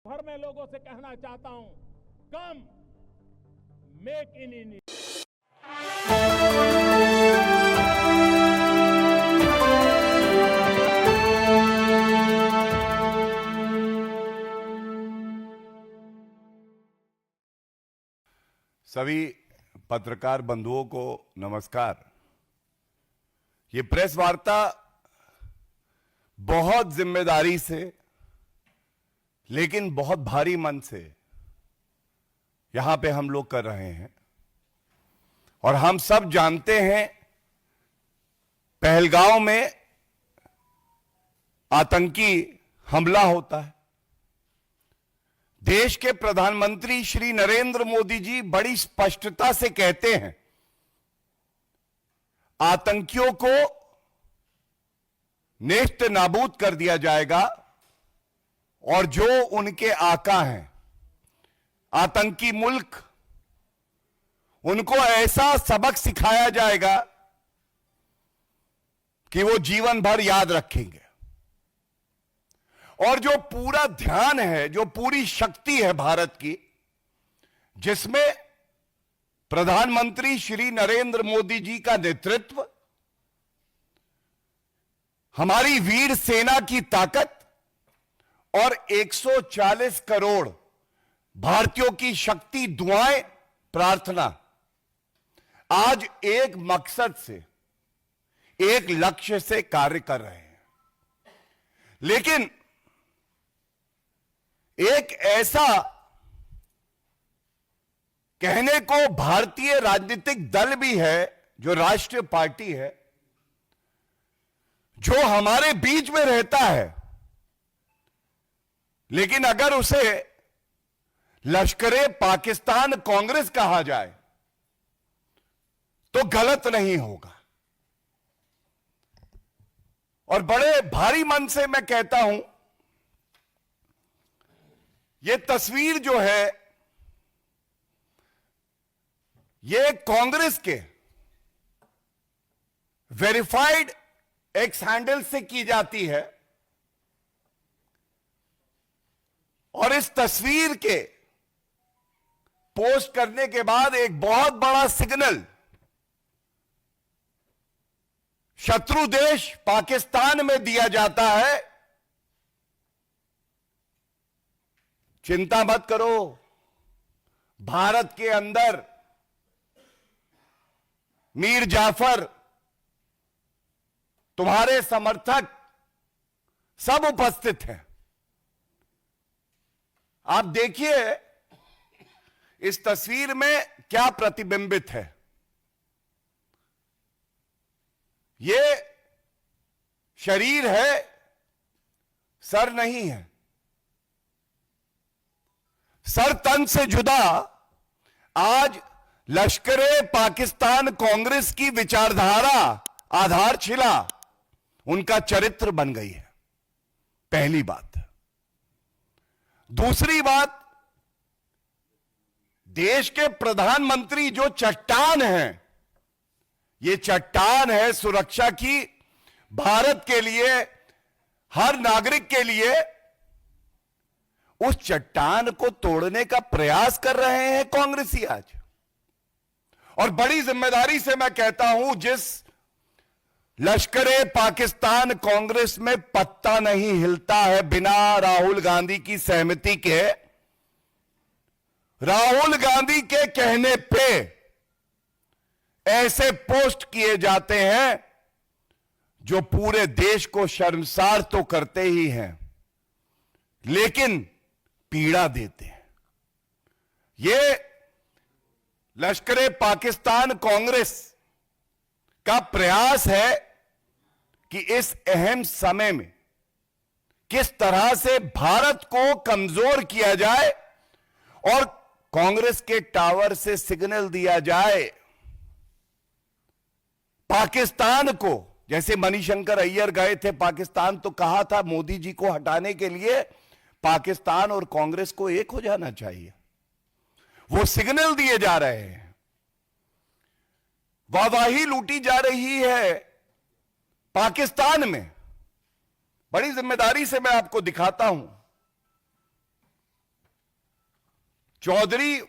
भर में लोगों से कहना चाहता हूं, कम मेक इन इंडिया। सभी पत्रकार बंधुओं को नमस्कार। ये प्रेस वार्ता बहुत जिम्मेदारी से लेकिन बहुत भारी मन से यहां पे हम लोग कर रहे हैं और हम सब जानते हैं पहलगांव में आतंकी हमला होता है। देश के प्रधानमंत्री श्री नरेंद्र मोदी जी बड़ी स्पष्टता से कहते हैं आतंकियों को नेस्त नाबूद कर दिया जाएगा और जो उनके आका हैं आतंकी मुल्क उनको ऐसा सबक सिखाया जाएगा कि वो जीवन भर याद रखेंगे। और जो पूरा ध्यान है, जो पूरी शक्ति है भारत की, जिसमें प्रधानमंत्री श्री नरेंद्र मोदी जी का नेतृत्व, हमारी वीर सेना की ताकत और 140 करोड़ भारतीयों की शक्ति, दुआएं, प्रार्थना आज एक मकसद से, एक लक्ष्य से कार्य कर रहे हैं। लेकिन एक ऐसा कहने को भारतीय राजनीतिक दल भी है जो राष्ट्रीय पार्टी है, जो हमारे बीच में रहता है, लेकिन अगर उसे लश्करे पाकिस्तान कांग्रेस कहा जाए तो गलत नहीं होगा। और बड़े भारी मन से मैं कहता हूं, यह तस्वीर जो है यह कांग्रेस के वेरीफाइड एक्स हैंडल से की जाती है और इस तस्वीर के पोस्ट करने के बाद एक बहुत बड़ा सिग्नल शत्रु देश पाकिस्तान में दिया जाता है, चिंता मत करो, भारत के अंदर मीर जाफर, तुम्हारे समर्थक सब उपस्थित हैं। आप देखिए इस तस्वीर में क्या प्रतिबिंबित है। यह शरीर है, सर नहीं है। सर तन से जुदा आज लश्करे पाकिस्तान कांग्रेस की विचारधारा, आधारशिला, उनका चरित्र बन गई है। पहली बात। दूसरी बात, देश के प्रधानमंत्री जो चट्टान हैं, ये चट्टान है सुरक्षा की, भारत के लिए, हर नागरिक के लिए, उस चट्टान को तोड़ने का प्रयास कर रहे हैं कांग्रेसी आज। और बड़ी जिम्मेदारी से मैं कहता हूं, जिस लश्करे पाकिस्तान कांग्रेस में पत्ता नहीं हिलता है बिना राहुल गांधी की सहमति के। राहुल गांधी के कहने पे ऐसे पोस्ट किए जाते हैं जो पूरे देश को शर्मसार तो करते ही हैं, लेकिन पीड़ा देते हैं। ये लश्करे पाकिस्तान कांग्रेस का प्रयास है कि इस अहम समय में किस तरह से भारत को कमजोर किया जाए और कांग्रेस के टावर से सिग्नल दिया जाए पाकिस्तान को। जैसे मणिशंकर अय्यर गए थे पाकिस्तान, तो कहा था मोदी जी को हटाने के लिए पाकिस्तान और कांग्रेस को एक हो जाना चाहिए। वो सिग्नल दिए जा रहे हैं, वाहवाही लूटी जा रही है पाकिस्तान में। बड़ी जिम्मेदारी से मैं आपको दिखाता हूं चौधरी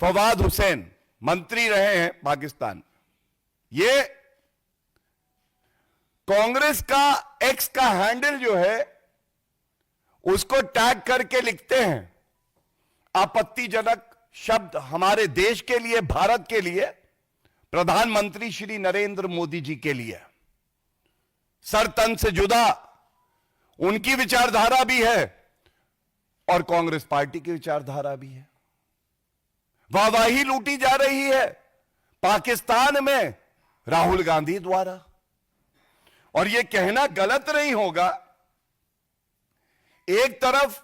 फवाद हुसैन मंत्री रहे हैं पाकिस्तान। ये कांग्रेस का एक्स का हैंडल जो है उसको टैग करके लिखते हैं आपत्तिजनक शब्द हमारे देश के लिए, भारत के लिए, प्रधानमंत्री श्री नरेंद्र मोदी जी के लिए। सर तन से जुदा उनकी विचारधारा भी है और कांग्रेस पार्टी की विचारधारा भी है। वाहवाही लूटी जा रही है पाकिस्तान में राहुल गांधी द्वारा। और यह कहना गलत नहीं होगा, एक तरफ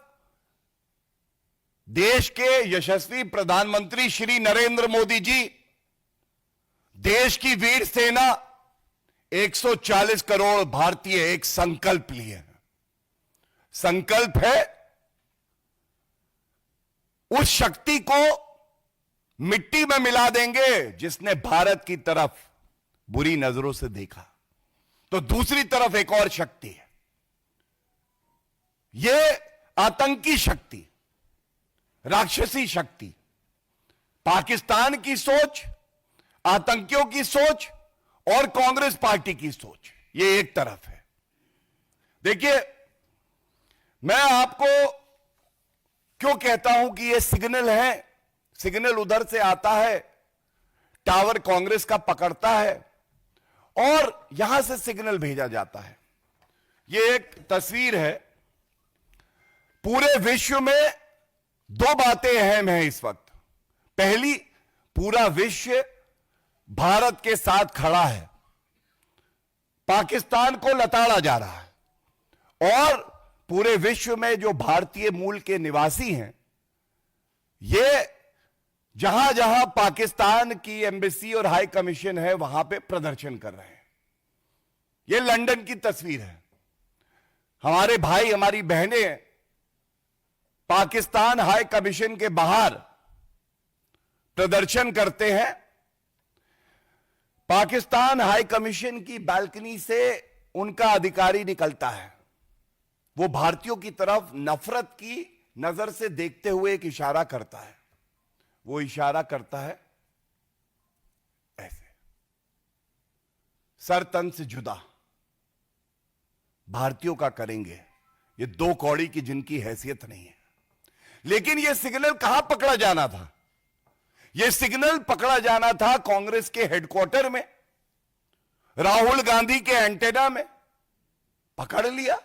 देश के यशस्वी प्रधानमंत्री श्री नरेंद्र मोदी जी देश की वीर सेना 140 करोड़ भारतीय एक संकल्प लिए हैं। संकल्प है उस शक्ति को मिट्टी में मिला देंगे जिसने भारत की तरफ बुरी नजरों से देखा। तो दूसरी तरफ एक और शक्ति है, यह आतंकी शक्ति, राक्षसी शक्ति। पाकिस्तान की सोच, आतंकियों की सोच और कांग्रेस पार्टी की सोच, यह एक तरफ है। देखिए, मैं आपको क्यों कहता हूं कि यह सिग्नल है। सिग्नल उधर से आता है, टावर कांग्रेस का पकड़ता है और यहां से सिग्नल भेजा जाता है। यह एक तस्वीर है। पूरे विश्व में दो बातें अहम हैं इस वक्त। पहली, पूरा विश्व भारत के साथ खड़ा है, पाकिस्तान को लताड़ा जा रहा है। और पूरे विश्व में जो भारतीय मूल के निवासी हैं, ये जहां जहां पाकिस्तान की एम्बेसी और हाई कमीशन है वहां पे प्रदर्शन कर रहे हैं। ये लंदन की तस्वीर है। हमारे भाई, हमारी बहनें पाकिस्तान हाई कमीशन के बाहर प्रदर्शन करते हैं। पाकिस्तान हाई कमीशन की बालकनी से उनका अधिकारी निकलता है। वो भारतीयों की तरफ नफरत की नजर से देखते हुए एक इशारा करता है। वो इशारा करता है ऐसे, सर तन से जुदा भारतीयों का करेंगे। ये दो कौड़ी की जिनकी हैसियत नहीं है। लेकिन यह सिग्नल कहां पकड़ा जाना था? यह सिग्नल पकड़ा जाना था कांग्रेस के हेडक्वार्टर में, राहुल गांधी के एंटेना में। पकड़ लिया।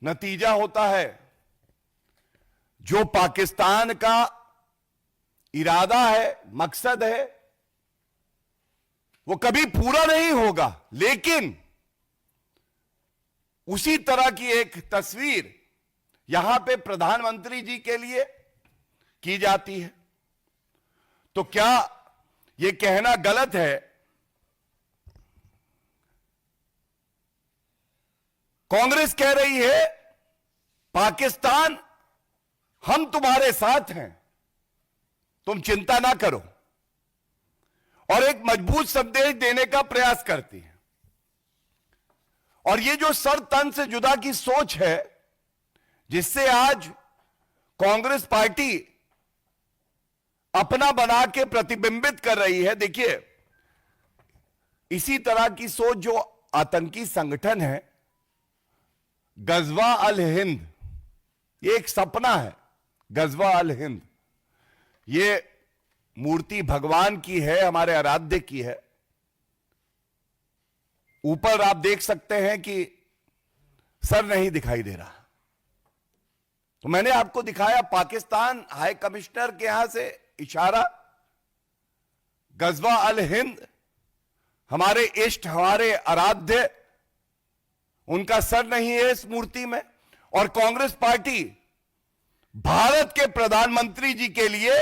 नतीजा होता है, जो पाकिस्तान का इरादा है, मकसद है, वो कभी पूरा नहीं होगा। लेकिन उसी तरह की एक तस्वीर यहां पे प्रधानमंत्री जी के लिए की जाती है। तो क्या यह कहना गलत है? कांग्रेस कह रही है, पाकिस्तान हम तुम्हारे साथ हैं, तुम चिंता ना करो, और एक मजबूत संदेश देने का प्रयास करती है। और ये जो सर तन से जुदा की सोच है, जिससे आज कांग्रेस पार्टी अपना बना के प्रतिबिंबित कर रही है। देखिए, इसी तरह की सोच जो आतंकी संगठन है गजवा अल हिंद, ये एक सपना है। गजवा अल हिंद, ये मूर्ति भगवान की है, हमारे आराध्य की है। ऊपर आप देख सकते हैं कि सर नहीं दिखाई दे रहा। तो मैंने आपको दिखाया पाकिस्तान हाई कमिश्नर के यहां से इशारा। गजवा अल हिंद, हमारे इष्ट, हमारे आराध्य, उनका सर नहीं है इस मूर्ति में। और कांग्रेस पार्टी भारत के प्रधानमंत्री जी के लिए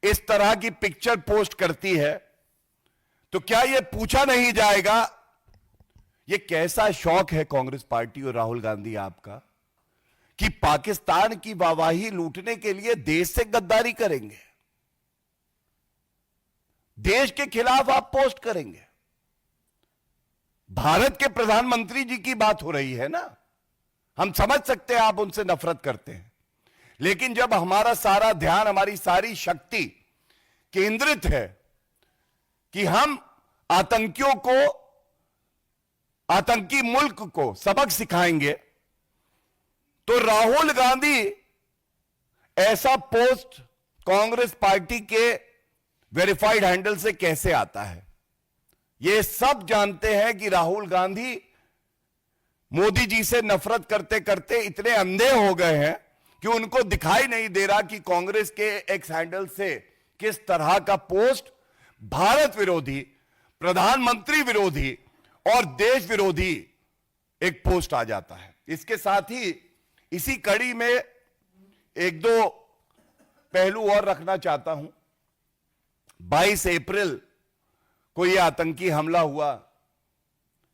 इस तरह की पिक्चर पोस्ट करती है। तो क्या यह पूछा नहीं जाएगा, यह कैसा शौक है कांग्रेस पार्टी और राहुल गांधी आपका, कि पाकिस्तान की वाहवाही लूटने के लिए देश से गद्दारी करेंगे, देश के खिलाफ आप पोस्ट करेंगे। भारत के प्रधानमंत्री जी की बात हो रही है ना, हम समझ सकते हैं आप उनसे नफरत करते हैं, लेकिन जब हमारा सारा ध्यान, हमारी सारी शक्ति केंद्रित है कि हम आतंकियों को, आतंकी मुल्क को सबक सिखाएंगे, तो राहुल गांधी ऐसा पोस्ट कांग्रेस पार्टी के वेरीफाइड हैंडल से कैसे आता है? ये सब जानते हैं कि राहुल गांधी मोदी जी से नफरत करते करते इतने अंधे हो गए हैं कि उनको दिखाई नहीं दे रहा कि कांग्रेस के एक्स हैंडल से किस तरह का पोस्ट भारत विरोधी, प्रधानमंत्री विरोधी और देश विरोधी एक पोस्ट आ जाता है। इसके साथ ही इसी कड़ी में एक दो पहलू और रखना चाहता हूं। 22 अप्रैल को यह आतंकी हमला हुआ।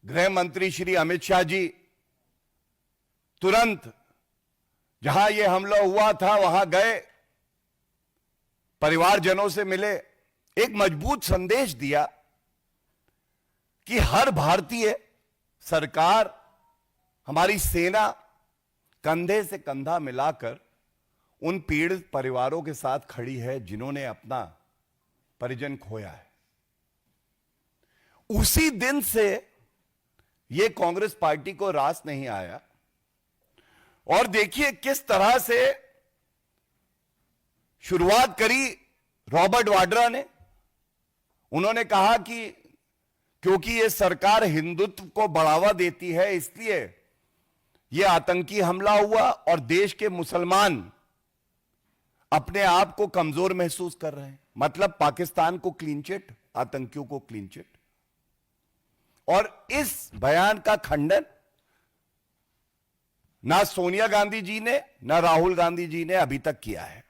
गृह मंत्री श्री अमित शाह जी तुरंत जहां यह हमला हुआ था वहां गए, परिवारजनों से मिले, एक मजबूत संदेश दिया कि हर भारतीय, सरकार, हमारी सेना कंधे से कंधा मिलाकर उन पीड़ित परिवारों के साथ खड़ी है जिन्होंने अपना परिजन खोया है। उसी दिन से यह कांग्रेस पार्टी को रास नहीं आया और देखिए किस तरह से शुरुआत करी रॉबर्ट वाड्रा ने। उन्होंने कहा कि क्योंकि यह सरकार हिंदुत्व को बढ़ावा देती है इसलिए यह आतंकी हमला हुआ और देश के मुसलमान अपने आप को कमजोर महसूस कर रहे हैं। मतलब पाकिस्तान को क्लीन चिट, आतंकियों को क्लीन चिट। और इस बयान का खंडन ना सोनिया गांधी जी ने ना राहुल गांधी जी ने अभी तक किया है।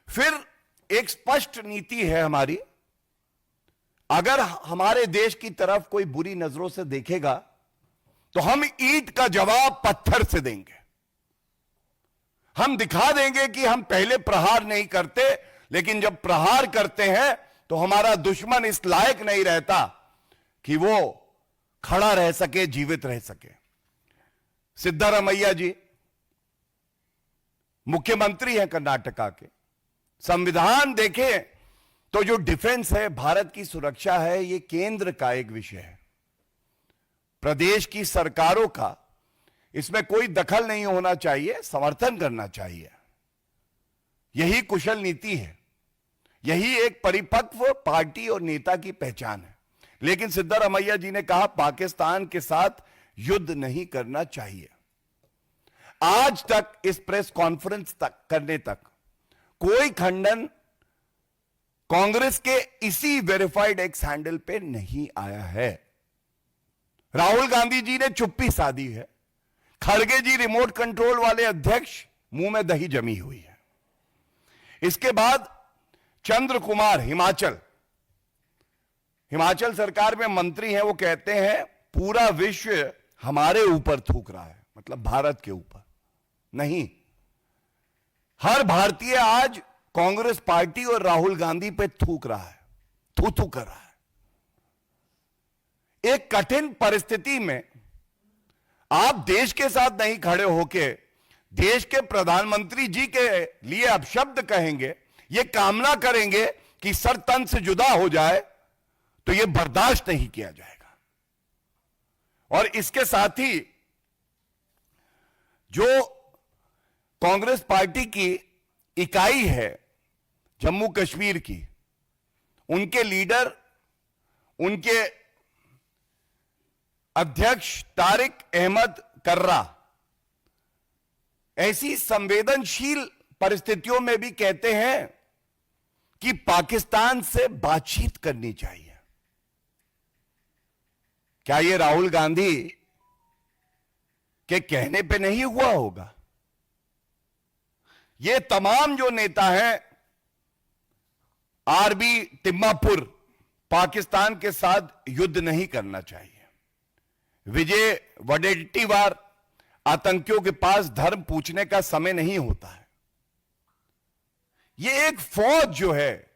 फिर एक स्पष्ट नीति है हमारी, अगर हमारे देश की तरफ कोई बुरी नजरों से देखेगा तो हम ईंट का जवाब पत्थर से देंगे। हम दिखा देंगे कि हम पहले प्रहार नहीं करते, लेकिन जब प्रहार करते हैं तो हमारा दुश्मन इस लायक नहीं रहता कि वो खड़ा रह सके, जीवित रह सके। सिद्धारमैया जी मुख्यमंत्री हैं कर्नाटका के। संविधान देखें तो जो डिफेंस है, भारत की सुरक्षा है, ये केंद्र का एक विषय है। प्रदेश की सरकारों का इसमें कोई दखल नहीं होना चाहिए, समर्थन करना चाहिए। यही कुशल नीति है, यही एक परिपक्व पार्टी और नेता की पहचान है। लेकिन सिद्धारमैया जी ने कहा पाकिस्तान के साथ युद्ध नहीं करना चाहिए। आज तक इस प्रेस कॉन्फ्रेंस तक करने तक कोई खंडन कांग्रेस के इसी वेरीफाइड एक्स हैंडल पे नहीं आया है। राहुल गांधी जी ने चुप्पी साधी है। खड़गे जी रिमोट कंट्रोल वाले अध्यक्ष, मुंह में दही जमी हुई है। इसके बाद चंद्र कुमार हिमाचल सरकार में मंत्री हैं, वो कहते हैं पूरा विश्व हमारे ऊपर थूक रहा है, मतलब भारत के ऊपर नहीं। हर भारतीय आज कांग्रेस पार्टी और राहुल गांधी पे थूक रहा है, थू कर रहा है। एक कठिन परिस्थिति में आप देश के साथ नहीं खड़े होके देश के प्रधानमंत्री जी के लिए अपशब्द कहेंगे, ये कामना करेंगे कि सर तन से जुदा हो जाए, तो यह बर्दाश्त नहीं किया जाएगा। और इसके साथ ही जो कांग्रेस पार्टी की इकाई है जम्मू कश्मीर की, उनके लीडर, उनके अध्यक्ष तारिक अहमद कर्रा ऐसी संवेदनशील परिस्थितियों में भी कहते हैं कि पाकिस्तान से बातचीत करनी चाहिए। क्या यह राहुल गांधी के कहने पे नहीं हुआ होगा? ये तमाम जो नेता हैं, आरबी तिम्मापुर, पाकिस्तान के साथ युद्ध नहीं करना चाहिए। विजय वडेट्टीवार, आतंकियों के पास धर्म पूछने का समय नहीं होता है। ये एक फौज जो है,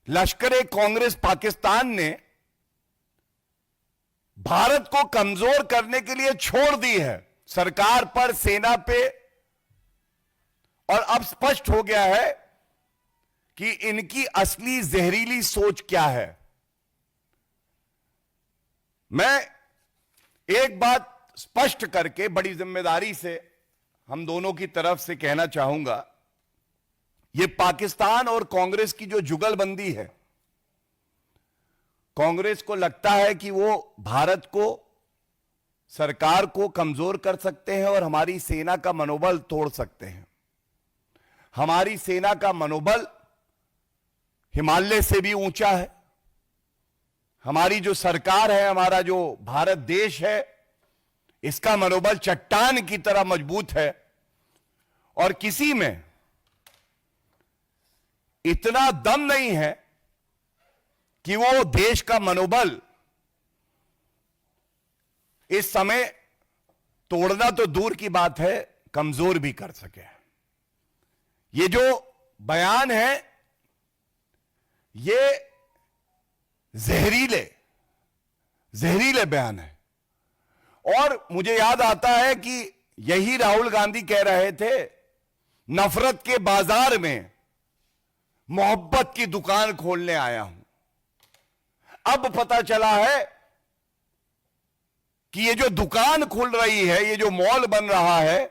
लश्कर कांग्रेस पाकिस्तान ने भारत को कमजोर करने के लिए छोड़ दी है। सरकार पर, सेना पे और अब स्पष्ट हो गया है कि इनकी असली जहरीली सोच क्या है। मैं एक बात स्पष्ट करके बड़ी जिम्मेदारी से हम दोनों की तरफ से कहना चाहूंगा, यह पाकिस्तान और कांग्रेस की जो जुगलबंदी है, कांग्रेस को लगता है कि वो भारत को, सरकार को कमजोर कर सकते हैं और हमारी सेना का मनोबल तोड़ सकते हैं। हमारी सेना का मनोबल हिमालय से भी ऊंचा है। हमारी जो सरकार है, हमारा जो भारत देश है, इसका मनोबल चट्टान की तरह मजबूत है और किसी में इतना दम नहीं है कि वो देश का मनोबल इस समय तोड़ना तो दूर की बात है, कमजोर भी कर सके। ये जो बयान है ये जहरीले बयान है। और मुझे याद आता है कि यही राहुल गांधी कह रहे थे, नफरत के बाजार में मोहब्बत की दुकान खोलने आया हूं। अब पता चला है कि ये जो दुकान खुल रही है, ये जो मॉल बन रहा है,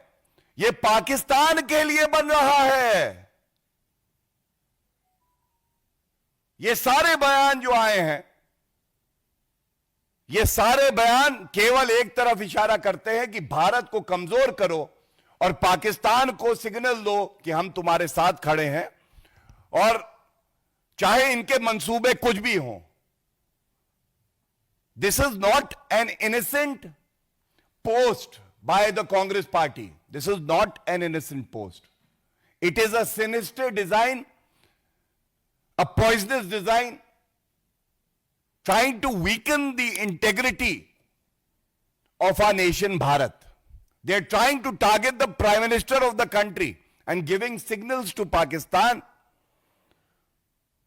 ये पाकिस्तान के लिए बन रहा है। ये सारे बयान जो आए हैं, ये सारे बयान केवल एक तरफ इशारा करते हैं कि भारत को कमजोर करो और पाकिस्तान को सिग्नल दो कि हम तुम्हारे साथ खड़े हैं, और चाहे इनके मंसूबे कुछ भी हों। This is not an innocent post by the Congress party. This is not an innocent post. It is a sinister design, a poisonous design, trying to weaken the integrity of our nation, Bharat. They are trying to target the Prime Minister of the country and giving signals to Pakistan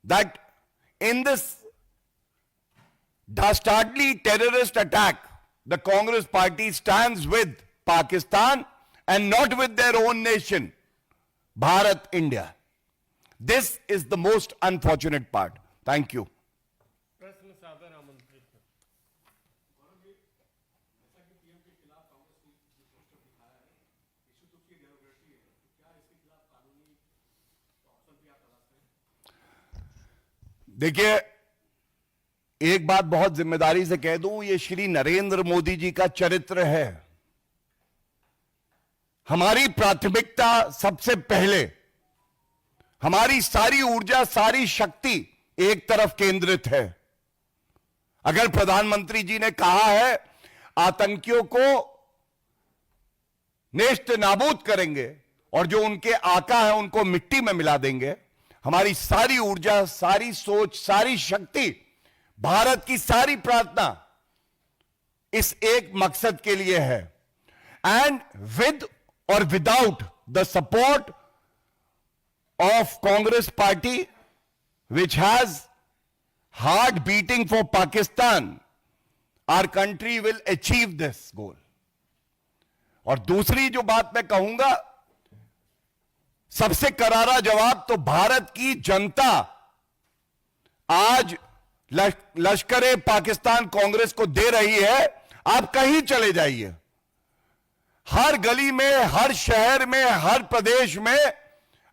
that in this dastardly terrorist attack, the Congress party stands with Pakistan and not with their own nation, Bharat, India. This is the most unfortunate part. Thank you. प्रश्न सादर आमंत्रित है। देखिए, एक बात बहुत जिम्मेदारी से कह दूं, ये श्री नरेंद्र मोदी जी का चरित्र है। हमारी प्राथमिकता सबसे पहले, हमारी सारी ऊर्जा, सारी शक्ति एक तरफ केंद्रित है। अगर प्रधानमंत्री जी ने कहा है आतंकियों को नेस्त नाबूद करेंगे और जो उनके आका है उनको मिट्टी में मिला देंगे, हमारी सारी ऊर्जा, सारी सोच, सारी शक्ति, भारत की सारी प्रार्थना इस एक मकसद के लिए है। एंड विद और without the support of Congress party, which has heart beating for Pakistan, our country will achieve this goal. और दूसरी जो बात मैं कहूंगा, सबसे करारा जवाब तो भारत की जनता आज लश्कर पाकिस्तान कांग्रेस को दे रही है। आप कहीं चले जाइए, हर गली में, हर शहर में, हर प्रदेश में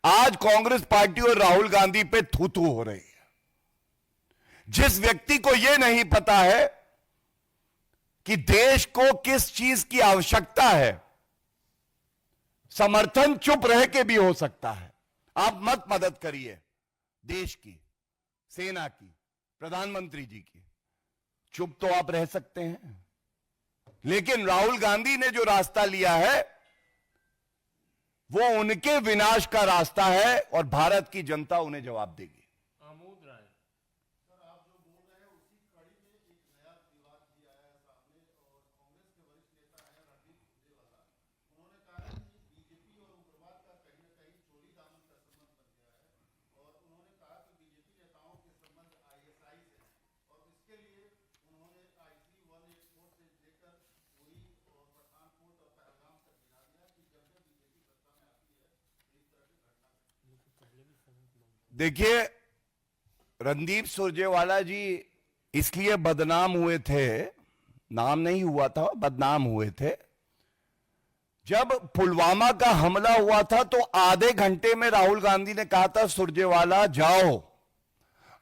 आज कांग्रेस पार्टी और राहुल गांधी पे थू-थू हो रही है। जिस व्यक्ति को यह नहीं पता है कि देश को किस चीज की आवश्यकता है, समर्थन चुप रह के भी हो सकता है। आप मत मदद करिए देश की, सेना की, प्रधानमंत्री जी की, चुप तो आप रह सकते हैं। लेकिन राहुल गांधी ने जो रास्ता लिया है वो उनके विनाश का रास्ता है और भारत की जनता उन्हें जवाब देगी। आमोद राय। सर, आप जो बोल रहे हैं उसी कड़ी में एक नया विवाद भी आया है सामने, और कांग्रेस के वरिष्ठ नेता हैं रणदीप सुरजेवाला। उन्होंने कहा है कि बीजेपी और उग्रवाद का कहीं न कहीं चोरी दामन का संबंध बन गया है, और उन्होंने कहा कि बीजेपी नेताओं के संबंध आईएसआई से हैं, और इसके लिए उन्होंने IC 184 से लेकर उरी और पठानकोट और पहलगाम तक गिना दिया कि जब जब बीजेपी सत्ता में आती है इस तरह के देखिए, रणदीप सुरजेवाला जी इसलिए बदनाम हुए थे, नाम नहीं हुआ था, बदनाम हुए थे। जब पुलवामा का हमला हुआ था तो आधे घंटे में राहुल गांधी ने कहा था सुरजेवाला जाओ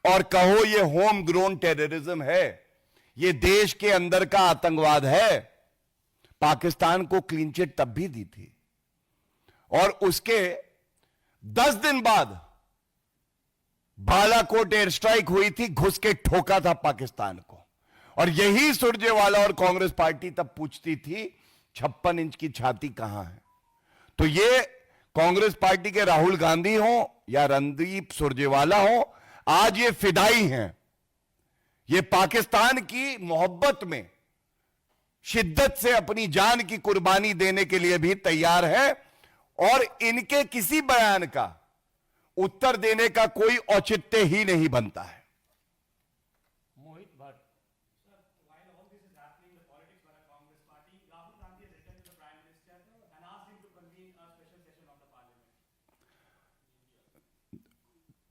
और कहो ये होम ग्रोन टेररिज्म है, ये देश के अंदर का आतंकवाद है। पाकिस्तान को क्लीन चिट तब भी दी थी और उसके 10 दिन बाद बालाकोट एयर स्ट्राइक हुई थी, घुस के ठोका था पाकिस्तान को। और यही सुरजेवाला और कांग्रेस पार्टी तब पूछती थी 56 इंच की छाती कहां है। तो ये कांग्रेस पार्टी के राहुल गांधी हो या रणदीप सुरजेवाला हो, आज ये फिदाई हैं। ये पाकिस्तान की मोहब्बत में शिद्दत से अपनी जान की कुर्बानी देने के लिए भी तैयार है और इनके किसी बयान का उत्तर देने का कोई औचित्य ही नहीं बनता है। Mohit Bhatt. Sir, while all this is happening, the politics by the Congress party, Rahul Gandhi has written to the Prime Minister and asked him to convene a special session of the Parliament.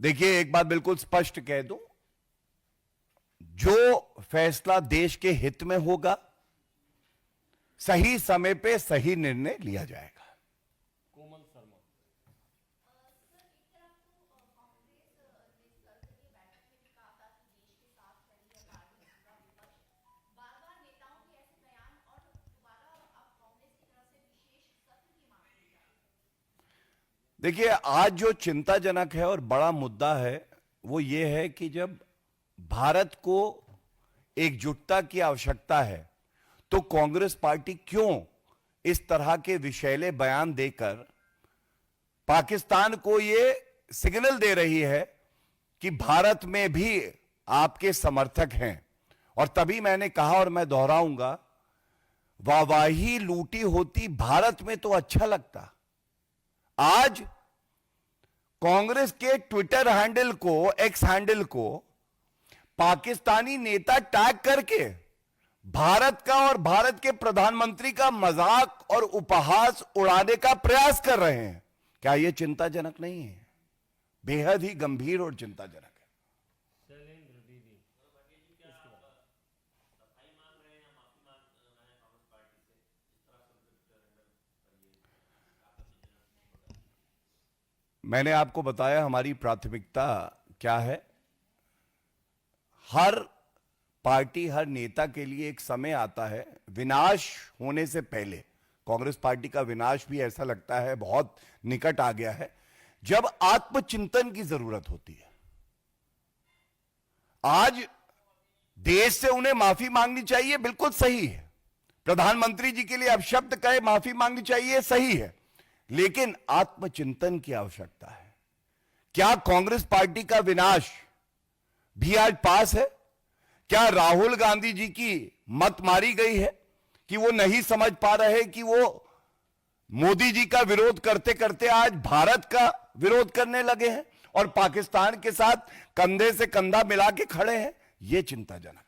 देखिए, एक बात बिल्कुल स्पष्ट कह दूं, जो फैसला देश के हित में होगा, सही समय पे सही निर्णय लिया जाएगा। Komal Sharma. देखिए, आज जो चिंताजनक है और बड़ा मुद्दा है वो ये है कि जब भारत को एकजुटता की आवश्यकता है तो कांग्रेस पार्टी क्यों इस तरह के विषैले बयान देकर पाकिस्तान को ये सिग्नल दे रही है कि भारत में भी आपके समर्थक हैं। और तभी मैंने कहा और मैं दोहराऊंगा, वाहवाही लूटी होती भारत में तो अच्छा लगता। आज कांग्रेस के ट्विटर हैंडल को, एक्स हैंडल को पाकिस्तानी नेता टैग करके भारत का और भारत के प्रधानमंत्री का मजाक और उपहास उड़ाने का प्रयास कर रहे हैं। क्या यह चिंताजनक नहीं है? बेहद ही गंभीर और चिंताजनक है। मैंने आपको बताया हमारी प्राथमिकता क्या है। हर पार्टी, हर नेता के लिए एक समय आता है विनाश होने से पहले। कांग्रेस पार्टी का विनाश भी ऐसा लगता है बहुत निकट आ गया है, जब आत्मचिंतन की जरूरत होती है। आज देश से उन्हें माफी मांगनी चाहिए, बिल्कुल सही है। प्रधानमंत्री जी के लिए अपशब्द कहे माफी मांगनी चाहिए, सही है। लेकिन आत्मचिंतन की आवश्यकता है। क्या कांग्रेस पार्टी का विनाश भी आज पास है? क्या राहुल गांधी जी की मत मारी गई है कि वो नहीं समझ पा रहे कि वो मोदी जी का विरोध करते करते आज भारत का विरोध करने लगे हैं और पाकिस्तान के साथ कंधे से कंधा मिला के खड़े हैं? ये चिंताजनक है।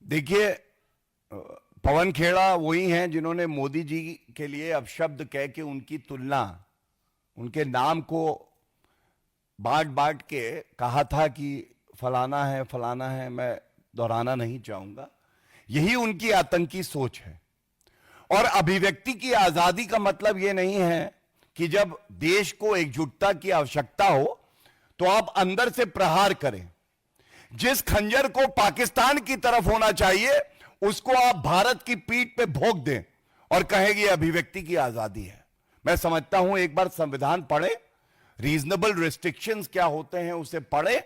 देखिए, पवन खेड़ा वही हैं जिन्होंने मोदी जी के लिए अपशब्द कह के उनकी तुलना, उनके नाम को बांट बांट के कहा था कि फलाना है फलाना है। मैं दोहराना नहीं चाहूंगा। यही उनकी आतंकी सोच है। और अभिव्यक्ति की आजादी का मतलब यह नहीं है कि जब देश को एकजुटता की आवश्यकता हो तो आप अंदर से प्रहार करें। जिस खंजर को पाकिस्तान की तरफ होना चाहिए उसको आप भारत की पीठ पे भोंक दें और कहेंगे अभिव्यक्ति की आजादी है। मैं समझता हूं एक बार संविधान पढ़े, रीजनेबल रिस्ट्रिक्शंस क्या होते हैं उसे पढ़े,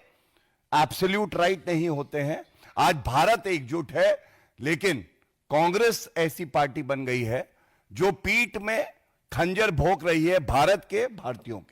एब्सोल्यूट राइट नहीं होते हैं। आज भारत एकजुट है, लेकिन कांग्रेस ऐसी पार्टी बन गई है जो पीठ में खंजर भोंक रही है भारत के, भारतीयों के।